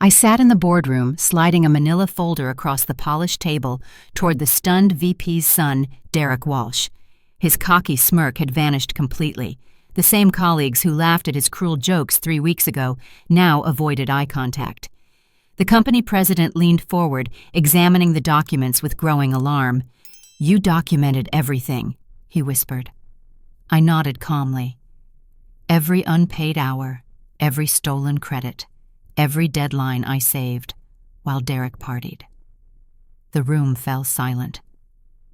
I sat in the boardroom, sliding a manila folder across the polished table toward the stunned VP's son, Derek Walsh. His cocky smirk had vanished completely. The same colleagues who laughed at his cruel jokes 3 weeks ago now avoided eye contact. The company president leaned forward, examining the documents with growing alarm. "You documented everything," he whispered. I nodded calmly. Every unpaid hour, every stolen credit, every deadline I saved, while Derek partied. The room fell silent.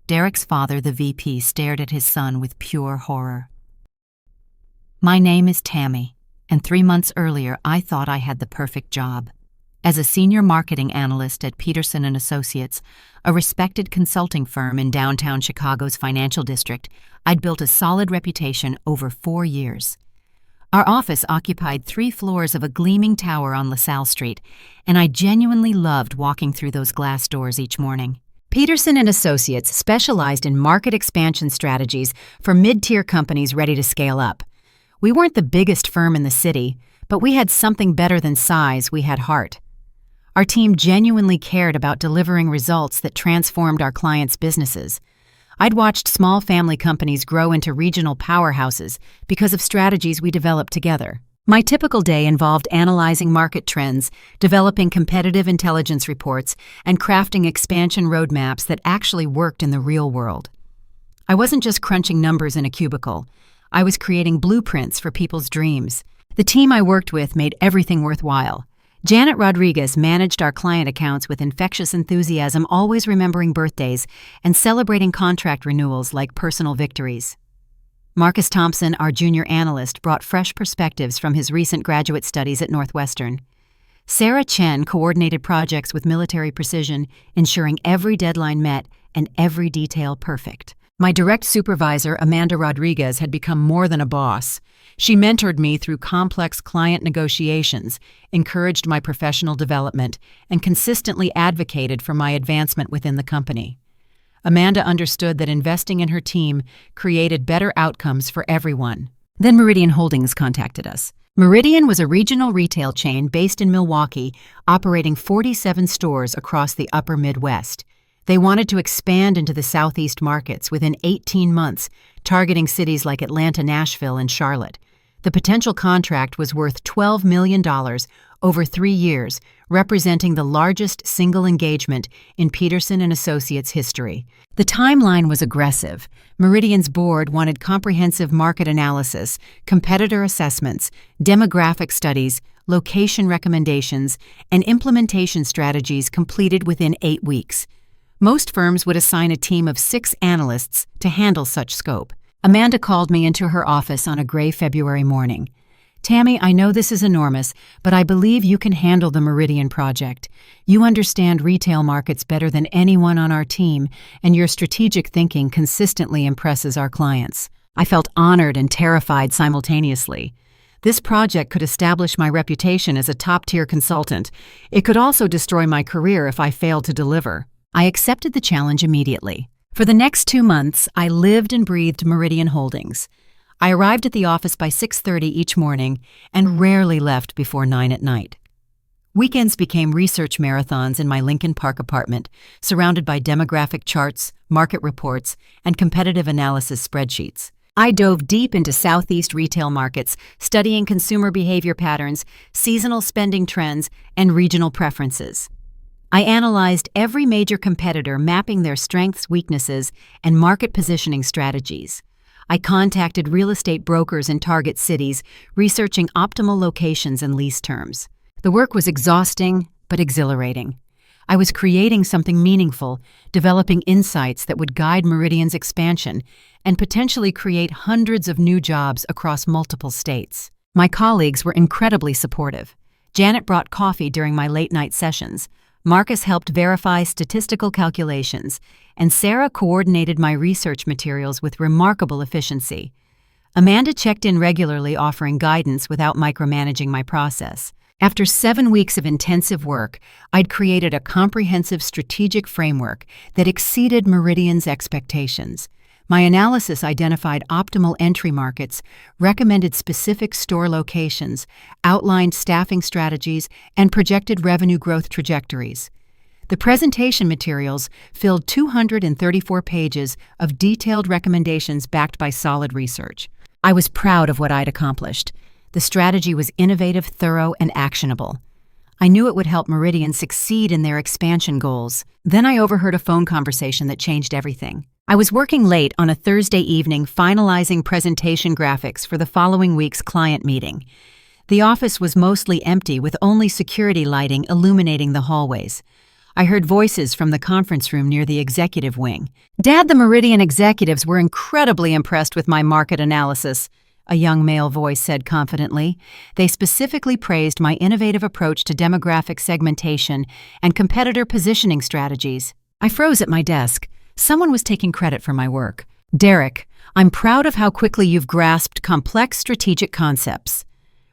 Derek's father, the VP, stared at his son with pure horror. My name is Tammy, and 3 months earlier I thought I had the perfect job. As a senior marketing analyst at Peterson & Associates, a respected consulting firm in downtown Chicago's financial district, I'd built a solid reputation over 4 years. Our office occupied 3 floors of a gleaming tower on LaSalle Street, and I genuinely loved walking through those glass doors each morning. Peterson & Associates specialized in market expansion strategies for mid-tier companies ready to scale up. We weren't the biggest firm in the city, but we had something better than size. We had heart. Our team genuinely cared about delivering results that transformed our clients' businesses. I'd watched small family companies grow into regional powerhouses because of strategies we developed together. My typical day involved analyzing market trends, developing competitive intelligence reports, and crafting expansion roadmaps that actually worked in the real world. I wasn't just crunching numbers in a cubicle. I was creating blueprints for people's dreams. The team I worked with made everything worthwhile. Janet Rodriguez managed our client accounts with infectious enthusiasm, always remembering birthdays and celebrating contract renewals like personal victories. Marcus Thompson, our junior analyst, brought fresh perspectives from his recent graduate studies at Northwestern. Sarah Chen coordinated projects with military precision, ensuring every deadline met and every detail perfect. My direct supervisor, Amanda Rodriguez, had become more than a boss. She mentored me through complex client negotiations, encouraged my professional development, and consistently advocated for my advancement within the company. Amanda understood that investing in her team created better outcomes for everyone. Then Meridian Holdings contacted us. Meridian was a regional retail chain based in Milwaukee, operating 47 stores across the upper Midwest. They wanted to expand into the Southeast markets within 18 months, targeting cities like Atlanta, Nashville, and Charlotte. The potential contract was worth $12 million over 3 years, representing the largest single engagement in Peterson & Associates history. The timeline was aggressive. Meridian's board wanted comprehensive market analysis, competitor assessments, demographic studies, location recommendations, and implementation strategies completed within 8 weeks. Most firms would assign a team of 6 analysts to handle such scope. Amanda called me into her office on a gray February morning. "Tammy, I know this is enormous, but I believe you can handle the Meridian project. You understand retail markets better than anyone on our team, and your strategic thinking consistently impresses our clients." I felt honored and terrified simultaneously. This project could establish my reputation as a top-tier consultant. It could also destroy my career if I failed to deliver. I accepted the challenge immediately. For the next 2 months, I lived and breathed Meridian Holdings. I arrived at the office by 6:30 each morning and rarely left before 9 at night. Weekends became research marathons in my Lincoln Park apartment, surrounded by demographic charts, market reports, and competitive analysis spreadsheets. I dove deep into Southeast retail markets, studying consumer behavior patterns, seasonal spending trends, and regional preferences. I analyzed every major competitor, mapping their strengths, weaknesses, and market positioning strategies. I contacted real estate brokers in target cities, researching optimal locations and lease terms. The work was exhausting, but exhilarating. I was creating something meaningful, developing insights that would guide Meridian's expansion and potentially create hundreds of new jobs across multiple states. My colleagues were incredibly supportive. Janet brought coffee during my late-night sessions. Marcus helped verify statistical calculations, and Sarah coordinated my research materials with remarkable efficiency. Amanda checked in regularly, offering guidance without micromanaging my process. After 7 weeks of intensive work, I'd created a comprehensive strategic framework that exceeded Meridian's expectations. My analysis identified optimal entry markets, recommended specific store locations, outlined staffing strategies, and projected revenue growth trajectories. The presentation materials filled 234 pages of detailed recommendations backed by solid research. I was proud of what I'd accomplished. The strategy was innovative, thorough, and actionable. I knew it would help Meridian succeed in their expansion goals. Then I overheard a phone conversation that changed everything. I was working late on a Thursday evening finalizing presentation graphics for the following week's client meeting. The office was mostly empty with only security lighting illuminating the hallways. I heard voices from the conference room near the executive wing. "Dad, the Meridian executives were incredibly impressed with my market analysis," a young male voice said confidently. They specifically praised my innovative approach to demographic segmentation and competitor positioning strategies. I froze at my desk. Someone was taking credit for my work. "Derek, I'm proud of how quickly you've grasped complex strategic concepts,"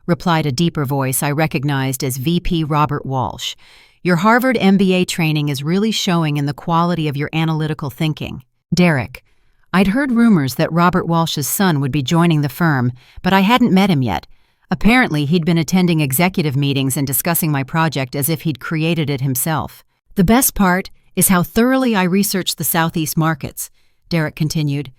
replied a deeper voice I recognized as VP Robert Walsh. "Your Harvard MBA training is really showing in the quality of your analytical thinking." Derek, I'd heard rumors that Robert Walsh's son would be joining the firm, but I hadn't met him yet. Apparently, he'd been attending executive meetings and discussing my project as if he'd created it himself. "The best part is how thoroughly I researched the Southeast markets," Derek continued.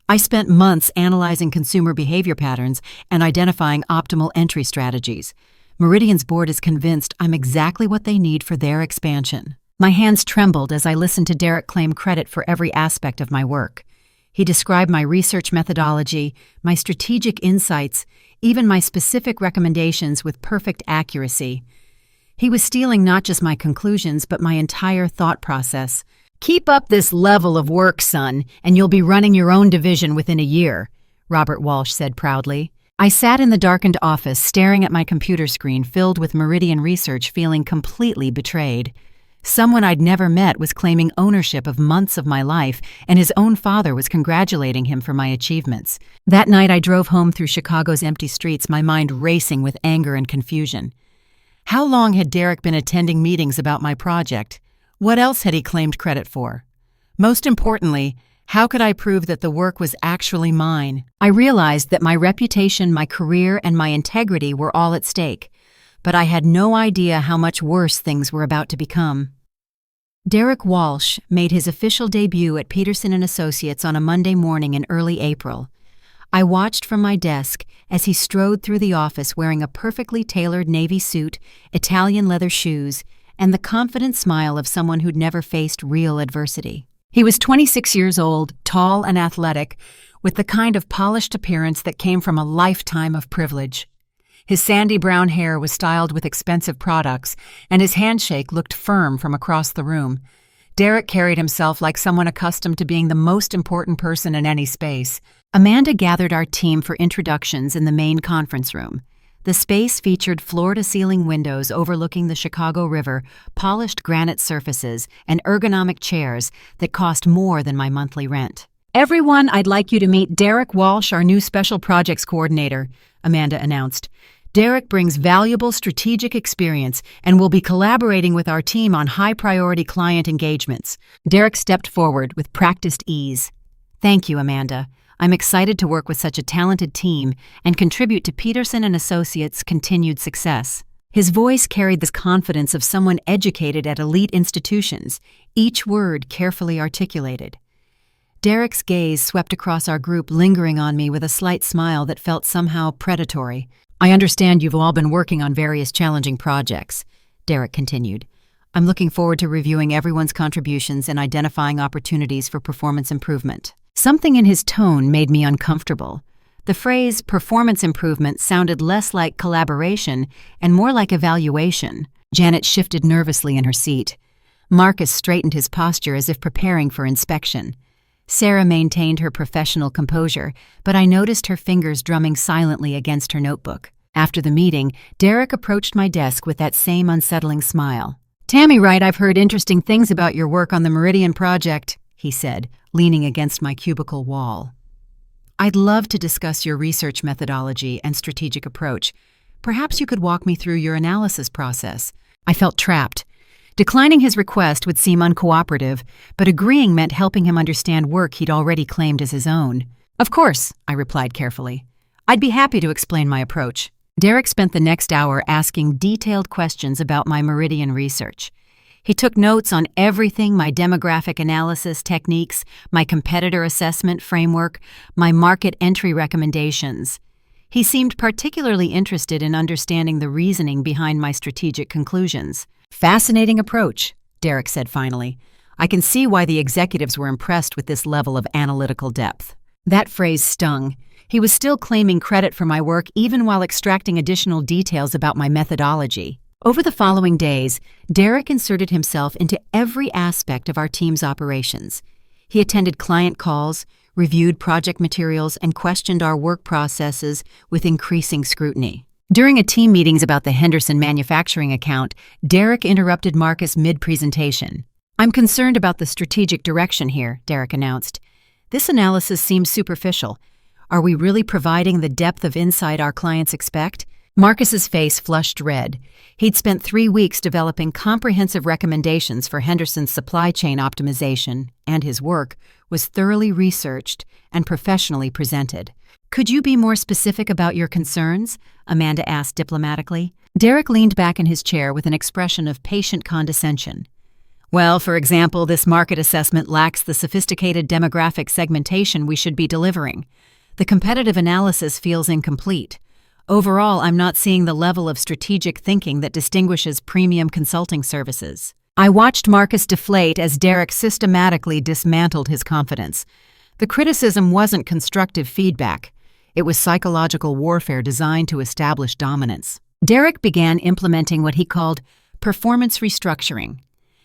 "I spent months analyzing consumer behavior patterns and identifying optimal entry strategies. Meridian's board is convinced I'm exactly what they need for their expansion." My hands trembled as I listened to Derek claim credit for every aspect of my work. He described my research methodology, my strategic insights, even my specific recommendations with perfect accuracy. He was stealing not just my conclusions, but my entire thought process. "Keep up this level of work, son, and you'll be running your own division within a year," Robert Walsh said proudly. I sat in the darkened office, staring at my computer screen filled with Meridian research, feeling completely betrayed. Someone I'd never met was claiming ownership of months of my life, and his own father was congratulating him for my achievements. That night I drove home through Chicago's empty streets, my mind racing with anger and confusion. How long had Derek been attending meetings about my project? What else had he claimed credit for? Most importantly, how could I prove that the work was actually mine? I realized that my reputation, my career, and my integrity were all at stake, but I had no idea how much worse things were about to become. Derek Walsh made his official debut at Peterson & Associates on a Monday morning in early April. I watched from my desk as he strode through the office wearing a perfectly tailored navy suit, Italian leather shoes, and the confident smile of someone who'd never faced real adversity. He was 26 years old, tall and athletic, with the kind of polished appearance that came from a lifetime of privilege. His sandy brown hair was styled with expensive products, and his handshake looked firm from across the room. Derek carried himself like someone accustomed to being the most important person in any space. Amanda gathered our team for introductions in the main conference room. The space featured floor-to-ceiling windows overlooking the Chicago River, polished granite surfaces, and ergonomic chairs that cost more than my monthly rent. "Everyone, I'd like you to meet Derek Walsh, our new Special Projects Coordinator," Amanda announced. "Derek brings valuable strategic experience and will be collaborating with our team on high-priority client engagements." Derek stepped forward with practiced ease. "Thank you, Amanda. I'm excited to work with such a talented team and contribute to Peterson & Associates' continued success." His voice carried the confidence of someone educated at elite institutions, each word carefully articulated. Derek's gaze swept across our group, lingering on me with a slight smile that felt somehow predatory. "I understand you've all been working on various challenging projects," Derek continued. "I'm looking forward to reviewing everyone's contributions and identifying opportunities for performance improvement." Something in his tone made me uncomfortable. The phrase performance improvement sounded less like collaboration and more like evaluation. Janet shifted nervously in her seat. Marcus straightened his posture as if preparing for inspection. Sarah maintained her professional composure, but I noticed her fingers drumming silently against her notebook. After the meeting, Derek approached my desk with that same unsettling smile. "Tammy Wright, I've heard interesting things about your work on the Meridian project," he said, leaning against my cubicle wall. "I'd love to discuss your research methodology and strategic approach. Perhaps you could walk me through your analysis process." I felt trapped. Declining his request would seem uncooperative, but agreeing meant helping him understand work he'd already claimed as his own. "Of course," I replied carefully. "I'd be happy to explain my approach." Derek spent the next hour asking detailed questions about my Meridian research. He took notes on everything: my demographic analysis techniques, my competitor assessment framework, my market entry recommendations. He seemed particularly interested in understanding the reasoning behind my strategic conclusions. "Fascinating approach," Derek said finally. "I can see why the executives were impressed with this level of analytical depth." That phrase stung. He was still claiming credit for my work even while extracting additional details about my methodology. Over the following days, Derek inserted himself into every aspect of our team's operations. He attended client calls, reviewed project materials, and questioned our work processes with increasing scrutiny. During a team meeting about the Henderson manufacturing account, Derek interrupted Marcus mid-presentation. "I'm concerned about the strategic direction here," Derek announced. "This analysis seems superficial. Are we really providing the depth of insight our clients expect?" Marcus's face flushed red. He'd spent 3 weeks developing comprehensive recommendations for Henderson's supply chain optimization, and his work was thoroughly researched and professionally presented. "Could you be more specific about your concerns?" Amanda asked diplomatically. Derek leaned back in his chair with an expression of patient condescension. "Well, for example, this market assessment lacks the sophisticated demographic segmentation we should be delivering. The competitive analysis feels incomplete. Overall, I'm not seeing the level of strategic thinking that distinguishes premium consulting services." I watched Marcus deflate as Derek systematically dismantled his confidence. The criticism wasn't constructive feedback. It was psychological warfare designed to establish dominance. Derek began implementing what he called performance restructuring.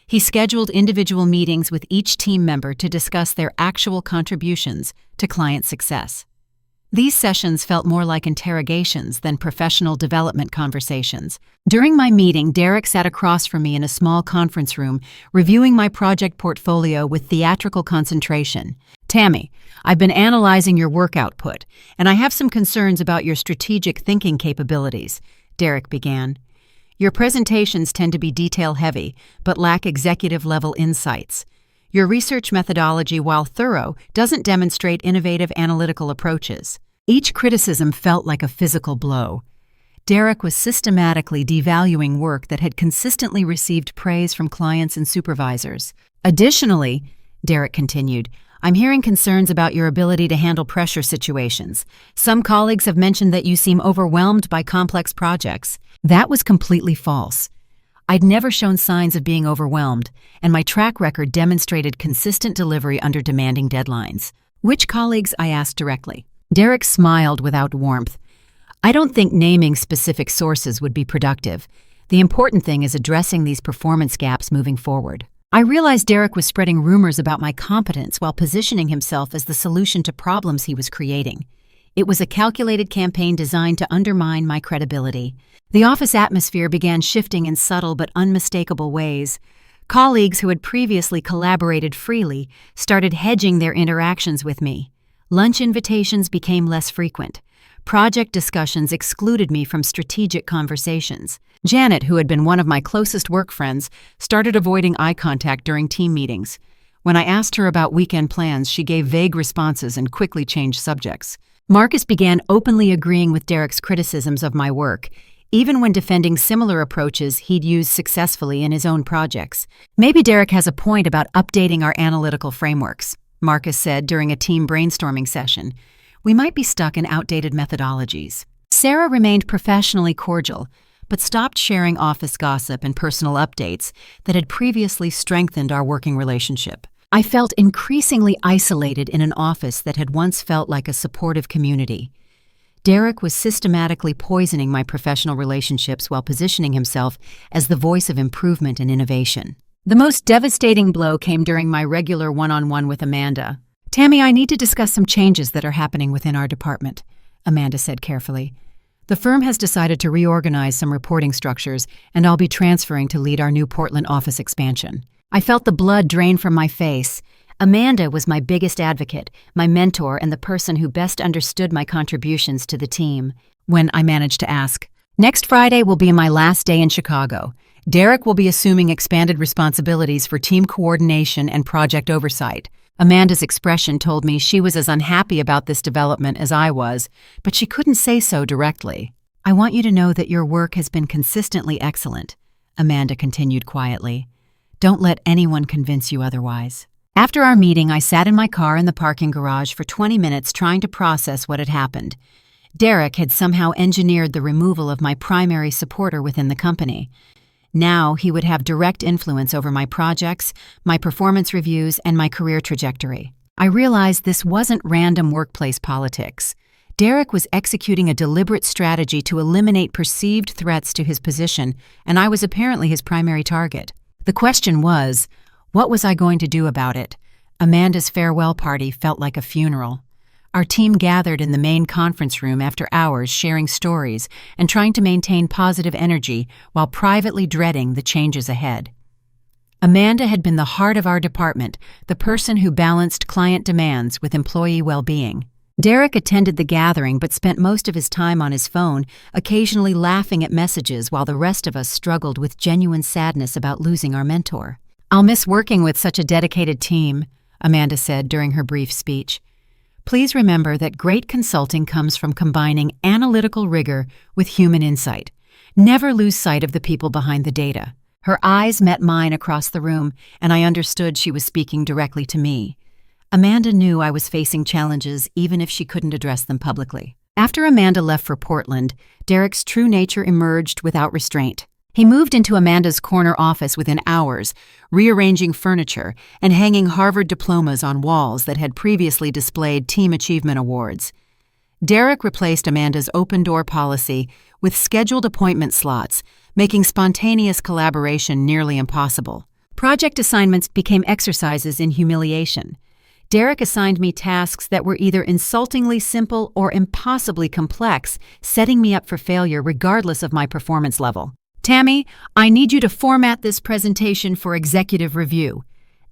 He scheduled individual meetings with each team member to discuss their actual contributions to client success. These sessions felt more like interrogations than professional development conversations. During my meeting, Derek sat across from me in a small conference room, reviewing my project portfolio with theatrical concentration. "Tammy, I've been analyzing your work output, and I have some concerns about your strategic thinking capabilities," Derek began. "Your presentations tend to be detail-heavy, but lack executive-level insights. Your research methodology, while thorough, doesn't demonstrate innovative analytical approaches." Each criticism felt like a physical blow. Derek was systematically devaluing work that had consistently received praise from clients and supervisors. "Additionally," Derek continued, "I'm hearing concerns about your ability to handle pressure situations. Some colleagues have mentioned that you seem overwhelmed by complex projects." That was completely false. I'd never shown signs of being overwhelmed, and my track record demonstrated consistent delivery under demanding deadlines. "Which colleagues?" I asked directly. Derek smiled without warmth. "I don't think naming specific sources would be productive. The important thing is addressing these performance gaps moving forward." I realized Derek was spreading rumors about my competence while positioning himself as the solution to problems he was creating. It was a calculated campaign designed to undermine my credibility. The office atmosphere began shifting in subtle but unmistakable ways. Colleagues who had previously collaborated freely started hedging their interactions with me. Lunch invitations became less frequent. Project discussions excluded me from strategic conversations. Janet, who had been one of my closest work friends, started avoiding eye contact during team meetings. When I asked her about weekend plans, she gave vague responses and quickly changed subjects. Marcus began openly agreeing with Derek's criticisms of my work, even when defending similar approaches he'd used successfully in his own projects. "Maybe Derek has a point about updating our analytical frameworks," Marcus said during a team brainstorming session. "We might be stuck in outdated methodologies." Sarah remained professionally cordial, but stopped sharing office gossip and personal updates that had previously strengthened our working relationship. I felt increasingly isolated in an office that had once felt like a supportive community. Derek was systematically poisoning my professional relationships while positioning himself as the voice of improvement and innovation. The most devastating blow came during my regular one-on-one with Amanda. "Tammy, I need to discuss some changes that are happening within our department," Amanda said carefully. "The firm has decided to reorganize some reporting structures, and I'll be transferring to lead our new Portland office expansion." I felt the blood drain from my face. Amanda was my biggest advocate, my mentor, and the person who best understood my contributions to the team. When I managed to ask, "Next Friday will be my last day in Chicago. Derek will be assuming expanded responsibilities for team coordination and project oversight. Amanda's expression told me she was as unhappy about this development as I was, but she couldn't say so directly. "I want you to know that your work has been consistently excellent," Amanda continued quietly. "Don't let anyone convince you otherwise." After our meeting, I sat in my car in the parking garage for 20 minutes trying to process what had happened. Derek had somehow engineered the removal of my primary supporter within the company. Now he would have direct influence over my projects, my performance reviews, and my career trajectory. I realized this wasn't random workplace politics. Derek was executing a deliberate strategy to eliminate perceived threats to his position, and I was apparently his primary target. The question was, what was I going to do about it? Amanda's farewell party felt like a funeral. Our team gathered in the main conference room after hours sharing stories and trying to maintain positive energy while privately dreading the changes ahead. Amanda had been the heart of our department, the person who balanced client demands with employee well-being. Derek attended the gathering but spent most of his time on his phone, occasionally laughing at messages while the rest of us struggled with genuine sadness about losing our mentor. "I'll miss working with such a dedicated team," Amanda said during her brief speech. "Please remember that great consulting comes from combining analytical rigor with human insight. Never lose sight of the people behind the data." Her eyes met mine across the room, and I understood she was speaking directly to me. Amanda knew I was facing challenges even if she couldn't address them publicly. After Amanda left for Portland, Derek's true nature emerged without restraint. He moved into Amanda's corner office within hours, rearranging furniture and hanging Harvard diplomas on walls that had previously displayed team achievement awards. Derek replaced Amanda's open-door policy with scheduled appointment slots, making spontaneous collaboration nearly impossible. Project assignments became exercises in humiliation. Derek assigned me tasks that were either insultingly simple or impossibly complex, setting me up for failure regardless of my performance level. "Tammy, I need you to format this presentation for executive review,"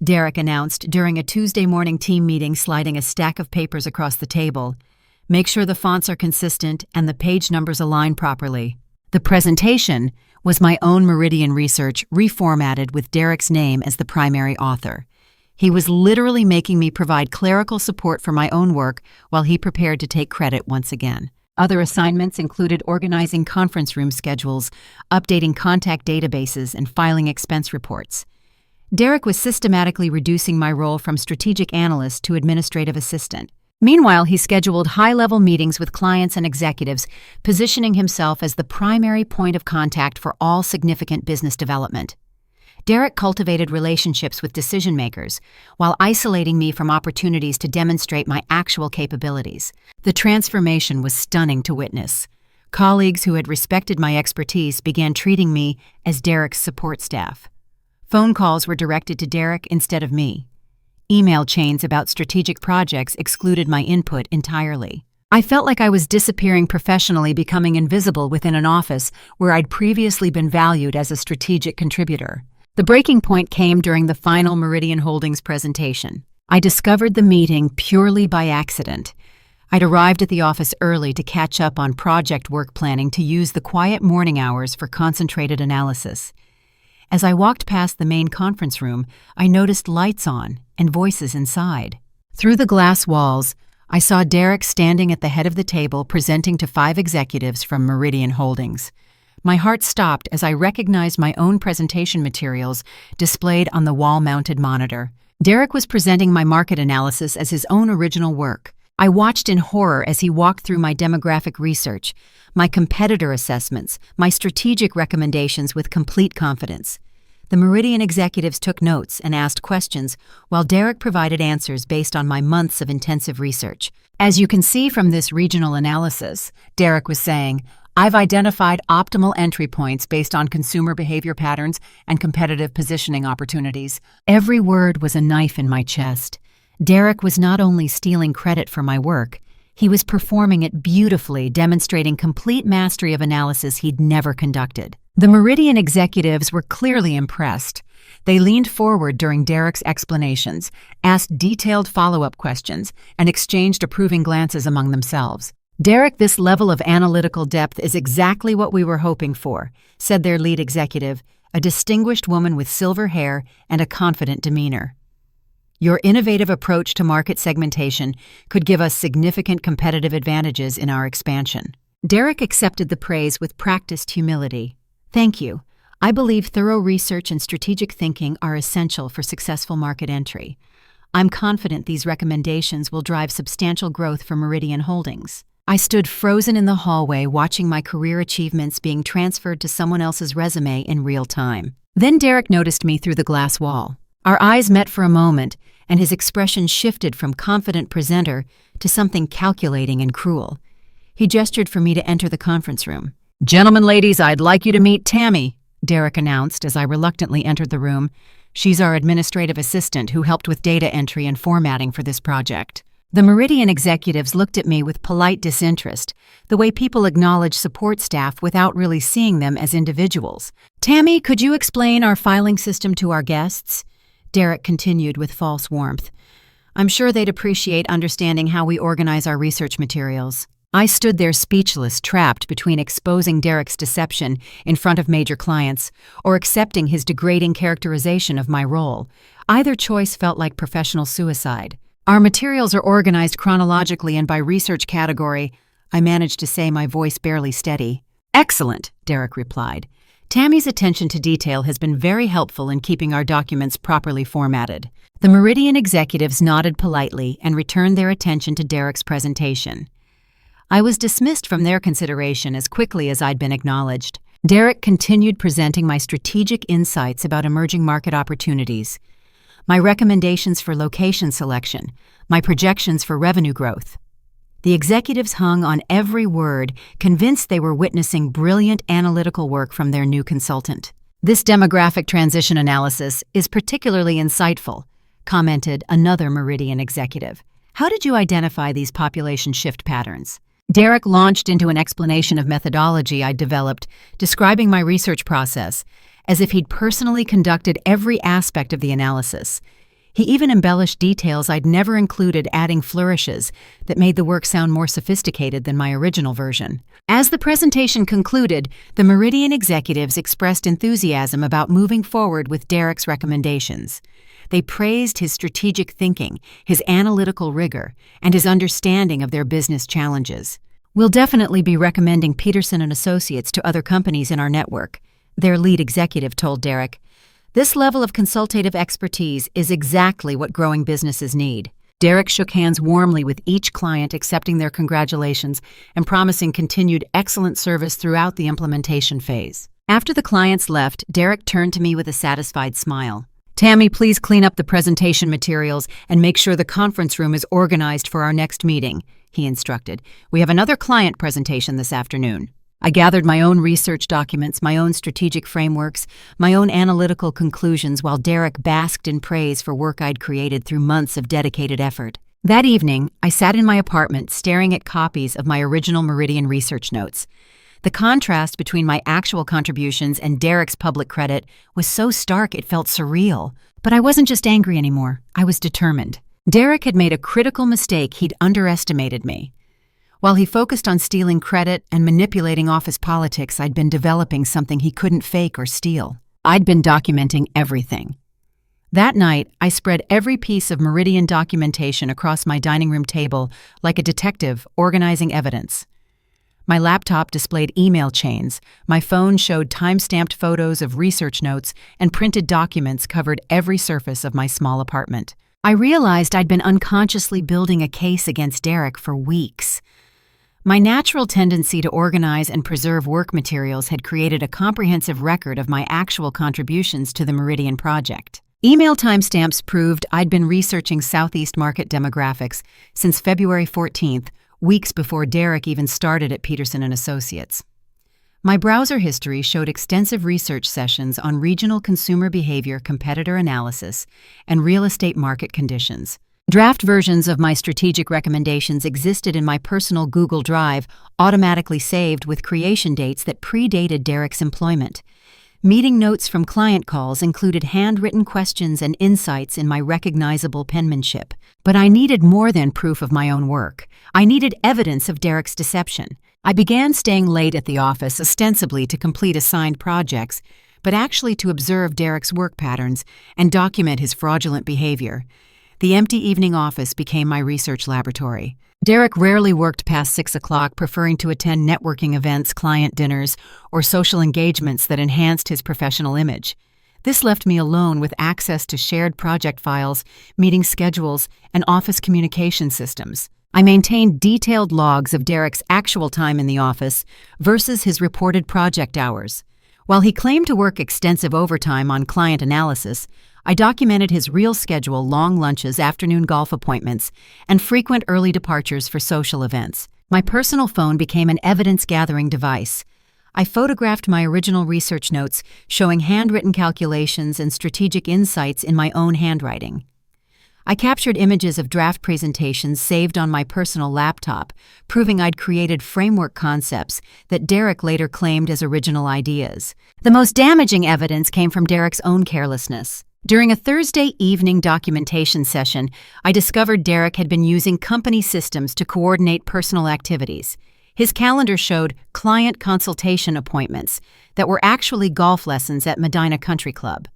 Derek announced during a Tuesday morning team meeting, sliding a stack of papers across the table. "Make sure the fonts are consistent and the page numbers align properly." The presentation was my own Meridian research reformatted with Derek's name as the primary author. He was literally making me provide clerical support for my own work while he prepared to take credit once again. Other assignments included organizing conference room schedules, updating contact databases, and filing expense reports. Derek was systematically reducing my role from strategic analyst to administrative assistant. Meanwhile, he scheduled high-level meetings with clients and executives, positioning himself as the primary point of contact for all significant business development. Derek cultivated relationships with decision-makers, while isolating me from opportunities to demonstrate my actual capabilities. The transformation was stunning to witness. Colleagues who had respected my expertise began treating me as Derek's support staff. Phone calls were directed to Derek instead of me. Email chains about strategic projects excluded my input entirely. I felt like I was disappearing professionally, becoming invisible within an office where I'd previously been valued as a strategic contributor. The breaking point came during the final Meridian Holdings presentation. I discovered the meeting purely by accident. I'd arrived at the office early to catch up on project work planning to use the quiet morning hours for concentrated analysis. As I walked past the main conference room, I noticed lights on and voices inside. Through the glass walls, I saw Derek standing at the head of the table presenting to 5 executives from Meridian Holdings. My heart stopped as I recognized my own presentation materials displayed on the wall-mounted monitor. Derek was presenting my market analysis as his own original work. I watched in horror as he walked through my demographic research, my competitor assessments, my strategic recommendations with complete confidence. The Meridian executives took notes and asked questions, while Derek provided answers based on my months of intensive research. "As you can see from this regional analysis," Derek was saying, "I've identified optimal entry points based on consumer behavior patterns and competitive positioning opportunities." Every word was a knife in my chest. Derek was not only stealing credit for my work, he was performing it beautifully, demonstrating complete mastery of analysis he'd never conducted. The Meridian executives were clearly impressed. They leaned forward during Derek's explanations, asked detailed follow-up questions, and exchanged approving glances among themselves. "Derek, this level of analytical depth is exactly what we were hoping for," said their lead executive, a distinguished woman with silver hair and a confident demeanor. Your innovative approach to market segmentation could give us significant competitive advantages in our expansion. Derek accepted the praise with practiced humility. Thank you. I believe thorough research and strategic thinking are essential for successful market entry. I'm confident these recommendations will drive substantial growth for Meridian Holdings. I stood frozen in the hallway watching my career achievements being transferred to someone else's resume in real time. Then Derek noticed me through the glass wall. Our eyes met for a moment, and his expression shifted from confident presenter to something calculating and cruel. He gestured for me to enter the conference room. "Gentlemen, ladies, I'd like you to meet Tammy," Derek announced as I reluctantly entered the room. "She's our administrative assistant who helped with data entry and formatting for this project." The Meridian executives looked at me with polite disinterest, the way people acknowledge support staff without really seeing them as individuals. "Tammy, could you explain our filing system to our guests?" Derek continued with false warmth. "I'm sure they'd appreciate understanding how we organize our research materials." I stood there speechless, trapped between exposing Derek's deception in front of major clients or accepting his degrading characterization of my role. Either choice felt like professional suicide. "Our materials are organized chronologically and by research category," I managed to say, my voice barely steady. "Excellent," Derek replied. "Tammy's attention to detail has been very helpful in keeping our documents properly formatted." The Meridian executives nodded politely and returned their attention to Derek's presentation. I was dismissed from their consideration as quickly as I'd been acknowledged. Derek continued presenting my strategic insights about emerging market opportunities, my recommendations for location selection, my projections for revenue growth. The executives hung on every word, convinced they were witnessing brilliant analytical work from their new consultant. "This demographic transition analysis is particularly insightful," commented another Meridian executive. "How did you identify these population shift patterns?" Derek launched into an explanation of methodology I'd developed, describing my research process, as if he'd personally conducted every aspect of the analysis. He even embellished details I'd never included, adding flourishes that made the work sound more sophisticated than my original version. As the presentation concluded, the Meridian executives expressed enthusiasm about moving forward with Derek's recommendations. They praised his strategic thinking, his analytical rigor, and his understanding of their business challenges. "We'll definitely be recommending Peterson & Associates to other companies in our network," their lead executive told Derek. "This level of consultative expertise is exactly what growing businesses need." Derek shook hands warmly with each client, accepting their congratulations and promising continued excellent service throughout the implementation phase. After the clients left, Derek turned to me with a satisfied smile. "Tammy, please clean up the presentation materials and make sure the conference room is organized for our next meeting," he instructed. "We have another client presentation this afternoon." I gathered my own research documents, my own strategic frameworks, my own analytical conclusions while Derek basked in praise for work I'd created through months of dedicated effort. That evening, I sat in my apartment staring at copies of my original Meridian research notes. The contrast between my actual contributions and Derek's public credit was so stark it felt surreal. But I wasn't just angry anymore. I was determined. Derek had made a critical mistake. He'd underestimated me. While he focused on stealing credit and manipulating office politics, I'd been developing something he couldn't fake or steal. I'd been documenting everything. That night, I spread every piece of Meridian documentation across my dining room table like a detective organizing evidence. My laptop displayed email chains, my phone showed time-stamped photos of research notes, and printed documents covered every surface of my small apartment. I realized I'd been unconsciously building a case against Derek for weeks. My natural tendency to organize and preserve work materials had created a comprehensive record of my actual contributions to the Meridian project. Email timestamps proved I'd been researching Southeast market demographics since February 14th, weeks before Derek even started at Peterson & Associates. My browser history showed extensive research sessions on regional consumer behavior, competitor analysis, and real estate market conditions. Draft versions of my strategic recommendations existed in my personal Google Drive, automatically saved with creation dates that predated Derek's employment. Meeting notes from client calls included handwritten questions and insights in my recognizable penmanship. But I needed more than proof of my own work. I needed evidence of Derek's deception. I began staying late at the office, ostensibly to complete assigned projects, but actually to observe Derek's work patterns and document his fraudulent behavior. The empty evening office became my research laboratory. Derek rarely worked past 6 o'clock, preferring to attend networking events, client dinners, or social engagements that enhanced his professional image. This left me alone with access to shared project files, meeting schedules, and office communication systems. I maintained detailed logs of Derek's actual time in the office versus his reported project hours. While he claimed to work extensive overtime on client analysis, I documented his real schedule: long lunches, afternoon golf appointments, and frequent early departures for social events. My personal phone became an evidence-gathering device. I photographed my original research notes, showing handwritten calculations and strategic insights in my own handwriting. I captured images of draft presentations saved on my personal laptop, proving I'd created framework concepts that Derek later claimed as original ideas. The most damaging evidence came from Derek's own carelessness. During a Thursday evening documentation session, I discovered Derek had been using company systems to coordinate personal activities. His calendar showed client consultation appointments that were actually golf lessons at Medina Country Club.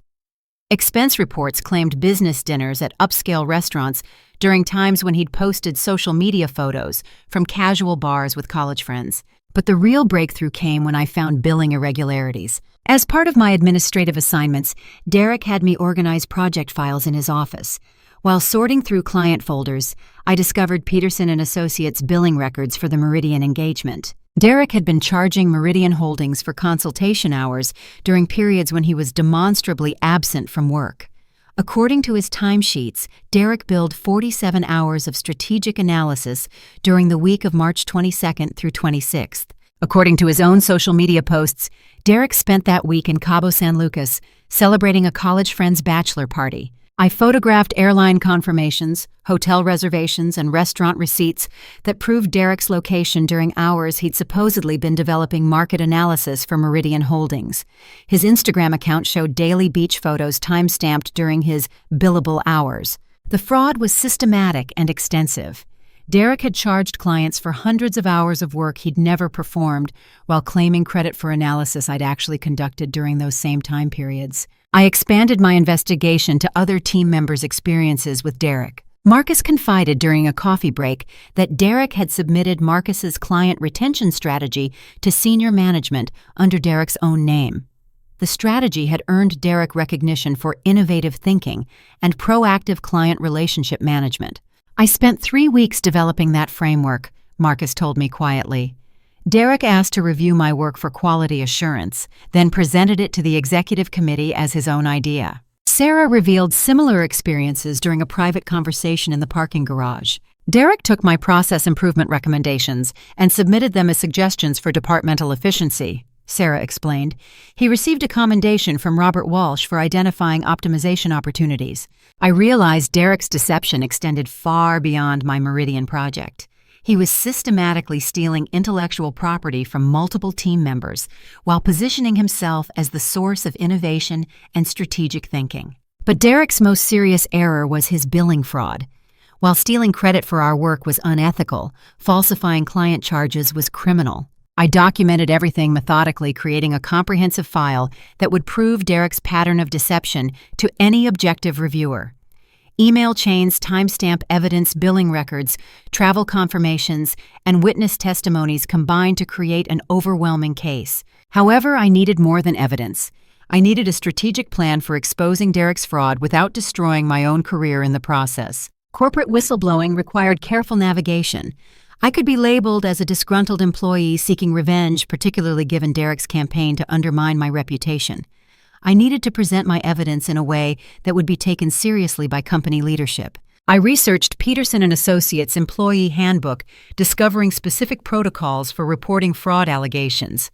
Expense reports claimed business dinners at upscale restaurants during times when he'd posted social media photos from casual bars with college friends. But the real breakthrough came when I found billing irregularities. As part of my administrative assignments, Derek had me organize project files in his office. While sorting through client folders, I discovered Peterson & Associates' billing records for the Meridian engagement. Derek had been charging Meridian Holdings for consultation hours during periods when he was demonstrably absent from work. According to his timesheets, Derek billed 47 hours of strategic analysis during the week of March 22nd through 26th. According to his own social media posts, Derek spent that week in Cabo San Lucas, celebrating a college friend's bachelor party. I photographed airline confirmations, hotel reservations, and restaurant receipts that proved Derek's location during hours he'd supposedly been developing market analysis for Meridian Holdings. His Instagram account showed daily beach photos time-stamped during his billable hours. The fraud was systematic and extensive. Derek had charged clients for hundreds of hours of work he'd never performed, while claiming credit for analysis I'd actually conducted during those same time periods. I expanded my investigation to other team members' experiences with Derek. Marcus confided during a coffee break that Derek had submitted Marcus's client retention strategy to senior management under Derek's own name. The strategy had earned Derek recognition for innovative thinking and proactive client relationship management. I spent 3 weeks developing that framework, Marcus told me quietly. Derek asked to review my work for quality assurance, then presented it to the executive committee as his own idea. Sarah revealed similar experiences during a private conversation in the parking garage. Derek took my process improvement recommendations and submitted them as suggestions for departmental efficiency, Sarah explained. He received a commendation from Robert Walsh for identifying optimization opportunities. I realized Derek's deception extended far beyond my Meridian project. He was systematically stealing intellectual property from multiple team members while positioning himself as the source of innovation and strategic thinking. But Derek's most serious error was his billing fraud. While stealing credit for our work was unethical, falsifying client charges was criminal. I documented everything methodically, creating a comprehensive file that would prove Derek's pattern of deception to any objective reviewer. Email chains, timestamp evidence, billing records, travel confirmations, and witness testimonies combined to create an overwhelming case. However, I needed more than evidence. I needed a strategic plan for exposing Derek's fraud without destroying my own career in the process. Corporate whistleblowing required careful navigation. I could be labeled as a disgruntled employee seeking revenge, particularly given Derek's campaign to undermine my reputation. I needed to present my evidence in a way that would be taken seriously by company leadership. I researched Peterson & Associates' employee handbook, discovering specific protocols for reporting fraud allegations.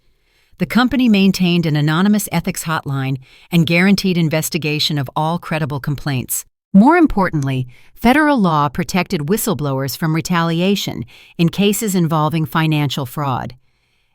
The company maintained an anonymous ethics hotline and guaranteed investigation of all credible complaints. More importantly, federal law protected whistleblowers from retaliation in cases involving financial fraud.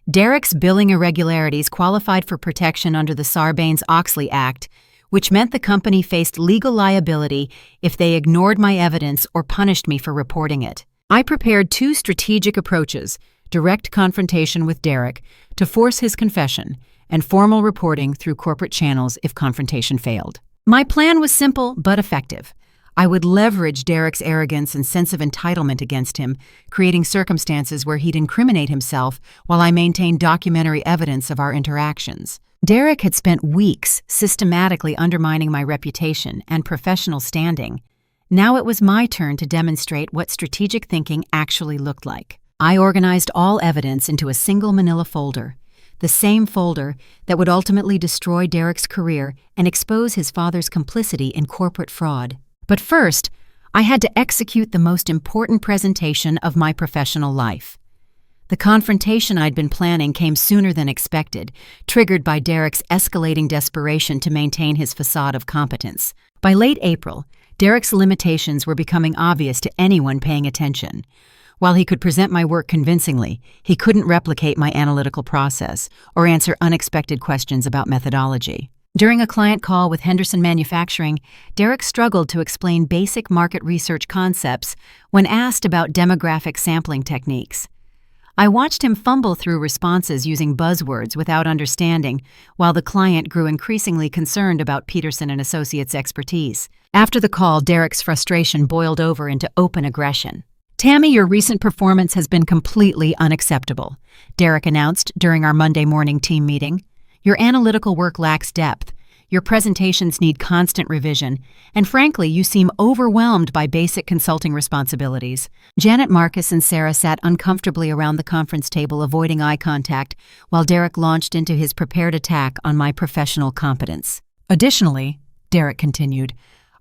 Derek's billing irregularities qualified for protection under the Sarbanes-Oxley Act, which meant the company faced legal liability if they ignored my evidence or punished me for reporting it. I prepared 2 strategic approaches: direct confrontation with Derek to force his confession, and formal reporting through corporate channels if confrontation failed. My plan was simple but effective. I would leverage Derek's arrogance and sense of entitlement against him, creating circumstances where he'd incriminate himself while I maintained documentary evidence of our interactions. Derek had spent weeks systematically undermining my reputation and professional standing. Now it was my turn to demonstrate what strategic thinking actually looked like. I organized all evidence into a single manila folder, the same folder that would ultimately destroy Derek's career and expose his father's complicity in corporate fraud. But first, I had to execute the most important presentation of my professional life. The confrontation I'd been planning came sooner than expected, triggered by Derek's escalating desperation to maintain his facade of competence. By late April, Derek's limitations were becoming obvious to anyone paying attention. While he could present my work convincingly, he couldn't replicate my analytical process or answer unexpected questions about methodology. During a client call with Henderson Manufacturing, Derek struggled to explain basic market research concepts when asked about demographic sampling techniques. I watched him fumble through responses using buzzwords without understanding, while the client grew increasingly concerned about Peterson & Associates' expertise. After the call, Derek's frustration boiled over into open aggression. "Tammy, your recent performance has been completely unacceptable," Derek announced during our Monday morning team meeting. "Your analytical work lacks depth, your presentations need constant revision, and frankly, you seem overwhelmed by basic consulting responsibilities." Janet, Marcus, and Sarah sat uncomfortably around the conference table, avoiding eye contact, while Derek launched into his prepared attack on my professional competence. "Additionally," Derek continued,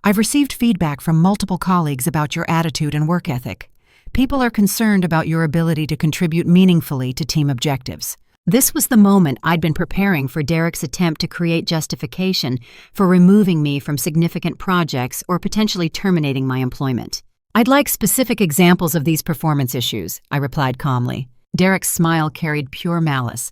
"I've received feedback from multiple colleagues about your attitude and work ethic. People are concerned about your ability to contribute meaningfully to team objectives." This was the moment I'd been preparing for Derek's attempt to create justification for removing me from significant projects or potentially terminating my employment. "I'd like specific examples of these performance issues," I replied calmly. Derek's smile carried pure malice.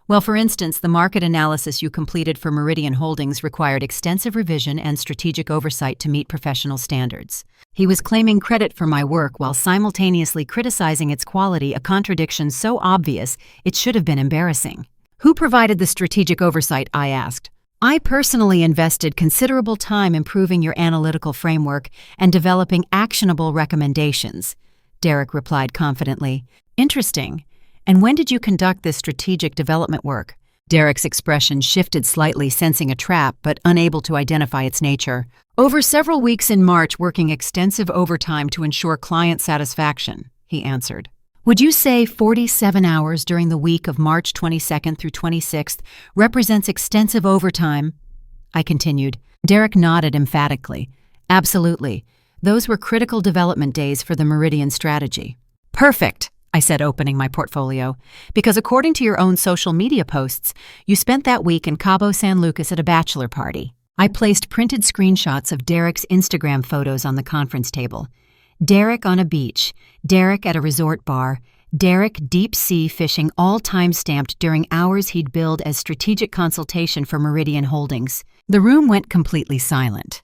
"Well, for instance, the market analysis you completed for Meridian Holdings required extensive revision and strategic oversight to meet professional standards." He was claiming credit for my work while simultaneously criticizing its quality, a contradiction so obvious it should have been embarrassing. "Who provided the strategic oversight?" I asked. "I personally invested considerable time improving your analytical framework and developing actionable recommendations," Derek replied confidently. "Interesting. And when did you conduct this strategic development work?" Derek's expression shifted slightly, sensing a trap but unable to identify its nature. "Over several weeks in March, working extensive overtime to ensure client satisfaction," he answered. "Would you say 47 hours during the week of March 22nd through 26th represents extensive overtime?" I continued. Derek nodded emphatically. "Absolutely. Those were critical development days for the Meridian strategy." "Perfect," I said, opening my portfolio, "because according to your own social media posts, you spent that week in Cabo San Lucas at a bachelor party." I placed printed screenshots of Derek's Instagram photos on the conference table. Derek on a beach, Derek at a resort bar, Derek deep-sea fishing, all time-stamped during hours he'd billed as strategic consultation for Meridian Holdings. The room went completely silent.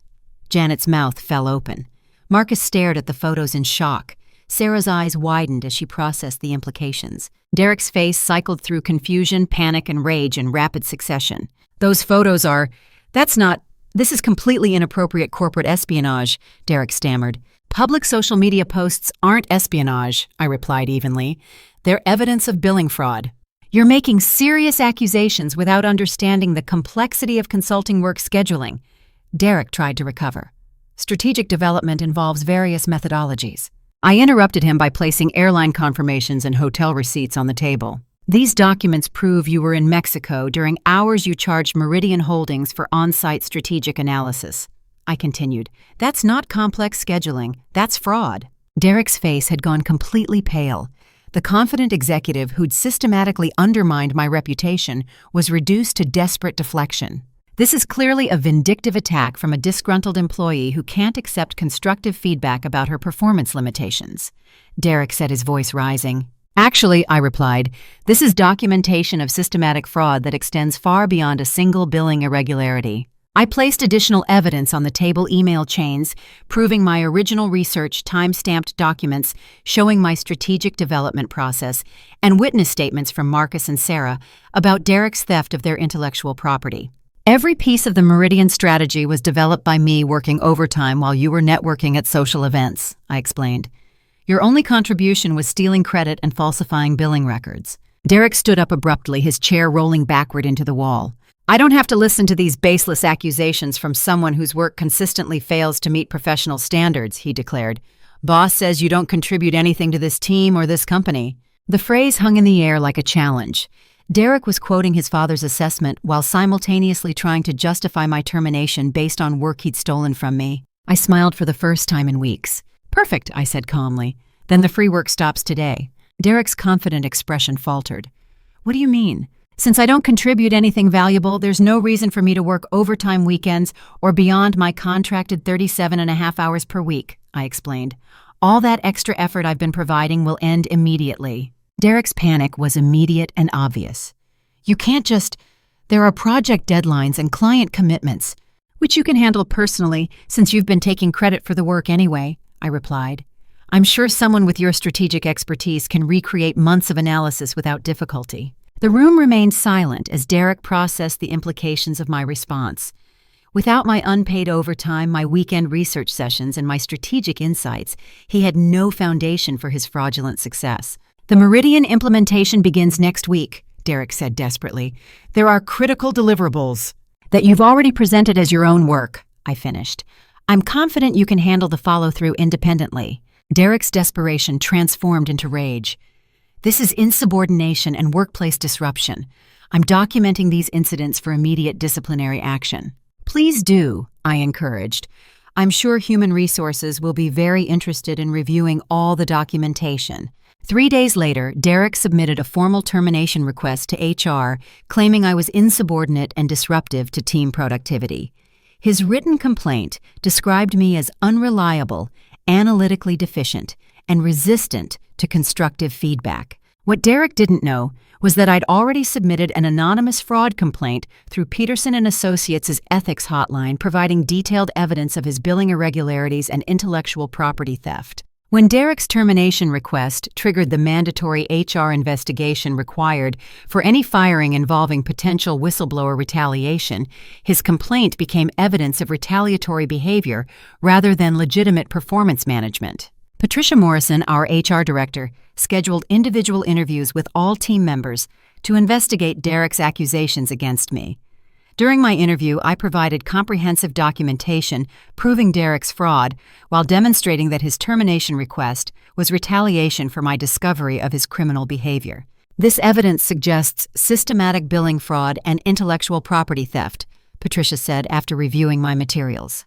Janet's mouth fell open. Marcus stared at the photos in shock. Sarah's eyes widened as she processed the implications. Derek's face cycled through confusion, panic, and rage in rapid succession. "Those photos are... This is completely inappropriate corporate espionage," Derek stammered. "Public social media posts aren't espionage," I replied evenly. "They're evidence of billing fraud." "You're making serious accusations without understanding the complexity of consulting work scheduling." Derek tried to recover. "Strategic development involves various methodologies." I interrupted him by placing airline confirmations and hotel receipts on the table. "These documents prove you were in Mexico during hours you charged Meridian Holdings for on-site strategic analysis," I continued. "That's not complex scheduling, that's fraud." Derek's face had gone completely pale. The confident executive who'd systematically undermined my reputation was reduced to desperate deflection. "This is clearly a vindictive attack from a disgruntled employee who can't accept constructive feedback about her performance limitations," Derek said, his voice rising. "Actually," I replied, "this is documentation of systematic fraud that extends far beyond a single billing irregularity." I placed additional evidence on the table email chains, proving my original research, time-stamped documents showing my strategic development process, and witness statements from Marcus and Sarah about Derek's theft of their intellectual property. Every piece of the Meridian strategy was developed by me working overtime while you were networking at social events, I explained. Your only contribution was stealing credit and falsifying billing records. Derek stood up abruptly, his chair rolling backward into the wall. I don't have to listen to these baseless accusations from someone whose work consistently fails to meet professional standards, he declared. Boss says you don't contribute anything to this team or this company. The phrase hung in the air like a challenge. Derek was quoting his father's assessment while simultaneously trying to justify my termination based on work he'd stolen from me. I smiled for the first time in weeks. Perfect, I said calmly. Then the free work stops today. Derek's confident expression faltered. What do you mean? Since I don't contribute anything valuable, there's no reason for me to work overtime weekends or beyond my contracted 37.5 hours per week, I explained. All that extra effort I've been providing will end immediately. Derek's panic was immediate and obvious. You can't just... There are project deadlines and client commitments, which you can handle personally since you've been taking credit for the work anyway, I replied. I'm sure someone with your strategic expertise can recreate months of analysis without difficulty. The room remained silent as Derek processed the implications of my response. Without my unpaid overtime, my weekend research sessions, and my strategic insights, he had no foundation for his fraudulent success. The Meridian implementation begins next week, Derek said desperately. There are critical deliverables that you've already presented as your own work, I finished. I'm confident you can handle the follow-through independently. Derek's desperation transformed into rage. This is insubordination and workplace disruption. I'm documenting these incidents for immediate disciplinary action. Please do, I encouraged. I'm sure Human Resources will be very interested in reviewing all the documentation. 3 days later, Derek submitted a formal termination request to HR, claiming I was insubordinate and disruptive to team productivity. His written complaint described me as unreliable, analytically deficient, and resistant to constructive feedback. What Derek didn't know was that I'd already submitted an anonymous fraud complaint through Peterson & Associates' ethics hotline, providing detailed evidence of his billing irregularities and intellectual property theft. When Derek's termination request triggered the mandatory HR investigation required for any firing involving potential whistleblower retaliation, his complaint became evidence of retaliatory behavior rather than legitimate performance management. Patricia Morrison, our HR director, scheduled individual interviews with all team members to investigate Derek's accusations against me. During my interview, I provided comprehensive documentation proving Derek's fraud while demonstrating that his termination request was retaliation for my discovery of his criminal behavior. This evidence suggests systematic billing fraud and intellectual property theft, Patricia said after reviewing my materials.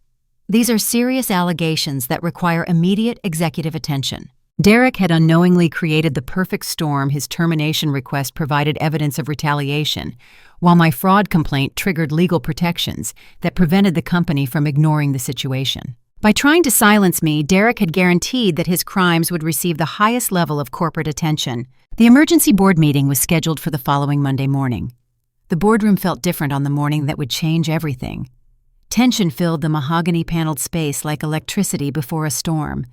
These are serious allegations that require immediate executive attention. Derek had unknowingly created the perfect storm. His termination request provided evidence of retaliation, while my fraud complaint triggered legal protections that prevented the company from ignoring the situation. By trying to silence me, Derek had guaranteed that his crimes would receive the highest level of corporate attention. The emergency board meeting was scheduled for the following Monday morning. The boardroom felt different on the morning that would change everything. Tension filled the mahogany-paneled space like electricity before a storm.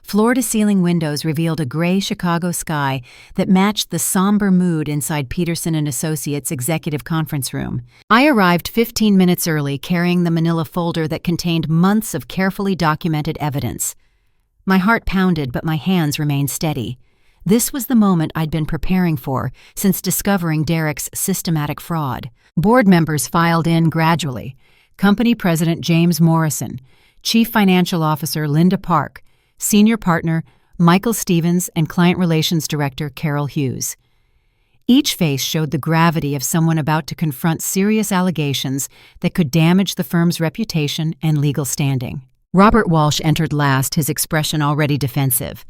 Floor-to-ceiling windows revealed a gray Chicago sky that matched the somber mood inside Peterson & Associates' executive conference room. I arrived 15 minutes early, carrying the manila folder that contained months of carefully documented evidence. My heart pounded, but my hands remained steady. This was the moment I'd been preparing for since discovering Derek's systematic fraud. Board members filed in gradually. Company President James Morrison, Chief Financial Officer Linda Park, Senior Partner Michael Stevens, and Client Relations Director Carol Hughes. Each face showed the gravity of someone about to confront serious allegations that could damage the firm's reputation and legal standing. Robert Walsh entered last, his expression already defensive.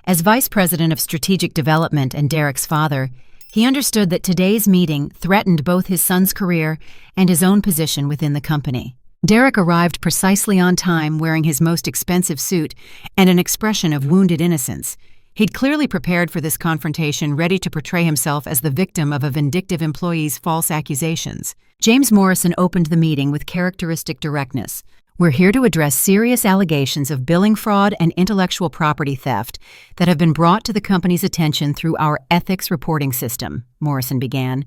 As Vice President of Strategic Development and Derek's father, he understood that today's meeting threatened both his son's career and his own position within the company. Derek arrived precisely on time, wearing his most expensive suit and an expression of wounded innocence. He'd clearly prepared for this confrontation, ready to portray himself as the victim of a vindictive employee's false accusations. James Morrison opened the meeting with characteristic directness. "We're here to address serious allegations of billing fraud and intellectual property theft that have been brought to the company's attention through our ethics reporting system," Morrison began.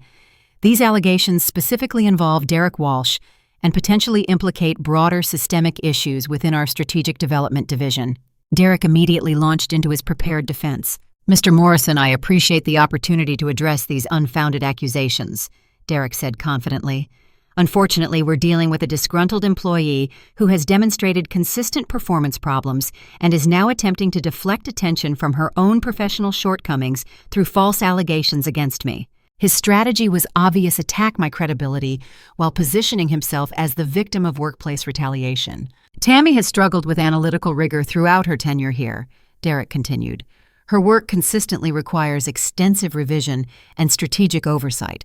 "These allegations specifically involve Derek Walsh and potentially implicate broader systemic issues within our strategic development division." Derek immediately launched into his prepared defense. "Mr. Morrison, I appreciate the opportunity to address these unfounded accusations," Derek said confidently. "Unfortunately, we're dealing with a disgruntled employee who has demonstrated consistent performance problems and is now attempting to deflect attention from her own professional shortcomings through false allegations against me. His strategy was obvious: attack my credibility while positioning himself as the victim of workplace retaliation. Tammy has struggled with analytical rigor throughout her tenure here," Derek continued. "Her work consistently requires extensive revision and strategic oversight.